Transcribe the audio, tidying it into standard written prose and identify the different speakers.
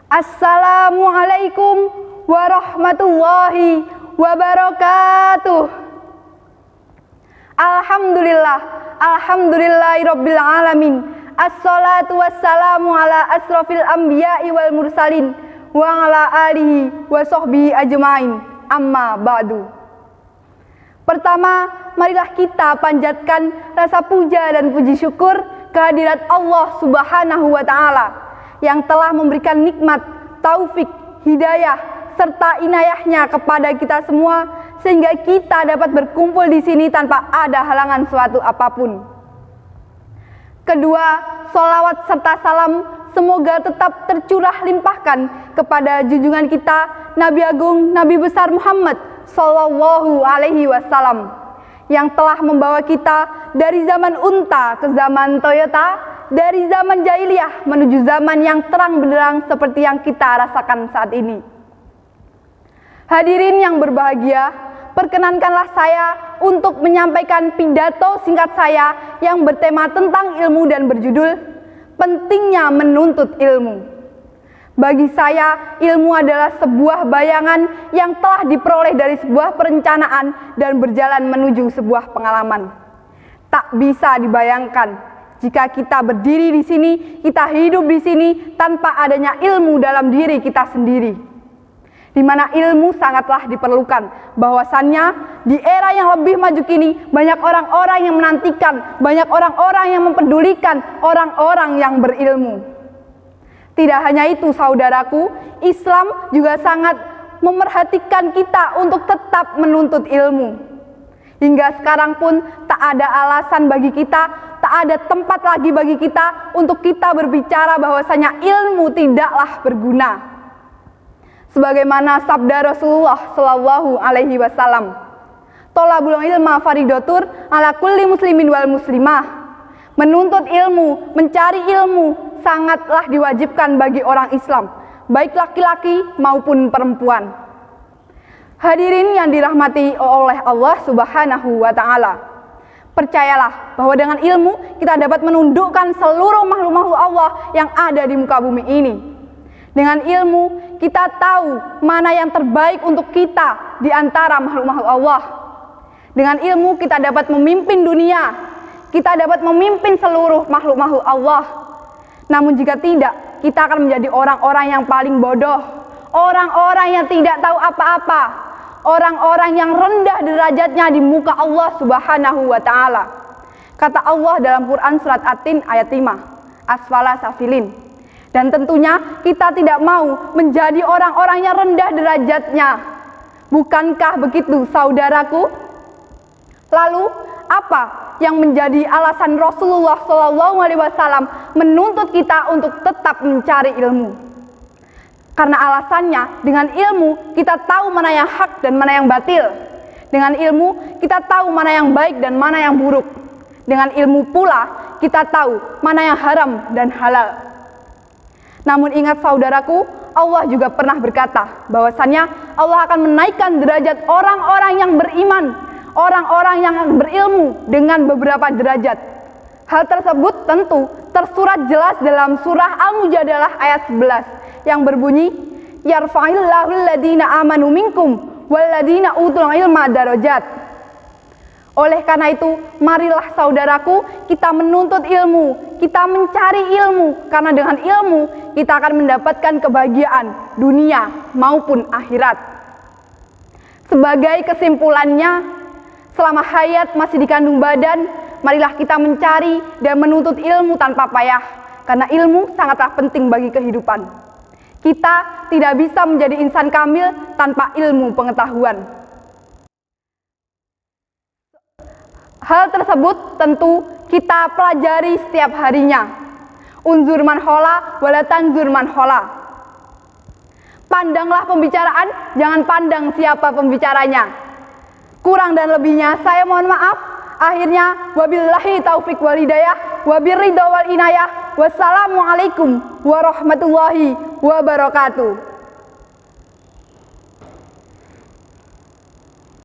Speaker 1: Assalamualaikum warahmatullahi wabarakatuh. Alhamdulillahirabbil alamin. Assalatu wassalamu ala asrofil anbiya'i wal mursalin wa ala alihi wa sahbihi ajmain. Amma ba'du. Pertama, marilah kita panjatkan rasa puja dan puji syukur kehadirat Allah Subhanahu wa taala yang telah memberikan nikmat, taufik, hidayah, serta inayahnya kepada kita semua sehingga kita dapat berkumpul di sini tanpa ada halangan suatu apapun. Kedua, sholawat serta salam semoga tetap tercurah limpahkan kepada junjungan kita Nabi Agung, Nabi besar Muhammad Sallallahu Alaihi Wasallam yang telah membawa kita dari zaman unta ke zaman Toyota, dari zaman jahiliyah menuju zaman yang terang benderang seperti yang kita rasakan saat ini. Hadirin yang berbahagia, perkenankanlah saya untuk menyampaikan pidato singkat saya yang bertema tentang ilmu dan berjudul Pentingnya Menuntut Ilmu. Bagi saya, ilmu adalah sebuah bayangan yang telah diperoleh dari sebuah perencanaan dan berjalan menuju sebuah pengalaman. Tak bisa dibayangkan jika kita berdiri di sini, kita hidup di sini tanpa adanya ilmu dalam diri kita sendiri. Di mana ilmu sangatlah diperlukan. Bahwasannya di era yang lebih maju kini banyak orang-orang yang menantikan, banyak orang-orang yang mempedulikan orang-orang yang berilmu. Tidak hanya itu saudaraku, Islam juga sangat memerhatikan kita untuk tetap menuntut ilmu. Hingga sekarang pun tak ada alasan bagi kita, tak ada tempat lagi bagi kita untuk kita berbicara bahwasanya ilmu tidaklah berguna. Sebagaimana sabda Rasulullah Shallallahu Alaihi Wasallam, "Tolabul ilma faridotur ala kulli muslimin wal muslimah." Menuntut ilmu, mencari ilmu sangatlah diwajibkan bagi orang Islam, baik laki-laki maupun perempuan. Hadirin yang dirahmati oleh Allah Subhanahu wa taala. Percayalah bahwa dengan ilmu kita dapat menundukkan seluruh makhluk-makhluk Allah yang ada di muka bumi ini. Dengan ilmu kita tahu mana yang terbaik untuk kita di antara makhluk-makhluk Allah. Dengan ilmu kita dapat memimpin dunia. Kita dapat memimpin seluruh makhluk-makhluk Allah. Namun jika tidak, kita akan menjadi orang-orang yang paling bodoh, orang-orang yang tidak tahu apa-apa, orang-orang yang rendah derajatnya di muka Allah Subhanahu wa taala. Kata Allah dalam Quran surat At-Tin ayat 5, asfala safilin. Dan tentunya kita tidak mau menjadi orang-orang yang rendah derajatnya. Bukankah begitu saudaraku? Lalu apa yang menjadi alasan Rasulullah SAW menuntut kita untuk tetap mencari ilmu? Karena alasannya, dengan ilmu kita tahu mana yang hak dan mana yang batil. Dengan ilmu kita tahu mana yang baik dan mana yang buruk. Dengan ilmu pula kita tahu mana yang haram dan halal. Namun ingat saudaraku, Allah juga pernah berkata bahwasannya Allah akan menaikkan derajat orang-orang yang beriman, orang-orang yang berilmu dengan beberapa derajat. Hal tersebut tentu tersurat jelas dalam surah Al-Mujadalah ayat 11 yang berbunyi, yarfa'illahu alladhina amanu minkum walladhina utul ilma darajat. Oleh karena itu, marilah saudaraku kita menuntut ilmu, kita mencari ilmu, karena dengan ilmu kita akan mendapatkan kebahagiaan dunia maupun akhirat. Sebagai kesimpulannya, selama hayat masih dikandung badan, marilah kita mencari dan menuntut ilmu tanpa payah, karena ilmu sangatlah penting bagi kehidupan. Kita tidak bisa menjadi insan kamil tanpa ilmu pengetahuan. Hal tersebut tentu kita pelajari setiap harinya. Unzur man hola walatan zur man hola. Pandanglah pembicaraan, jangan pandang siapa pembicaranya. Kurang dan lebihnya saya mohon maaf. Akhirnya wabillahi taufik wal hidayah wabirridha wal inayah. Wassalamualaikum warahmatullahi wabarakatuh.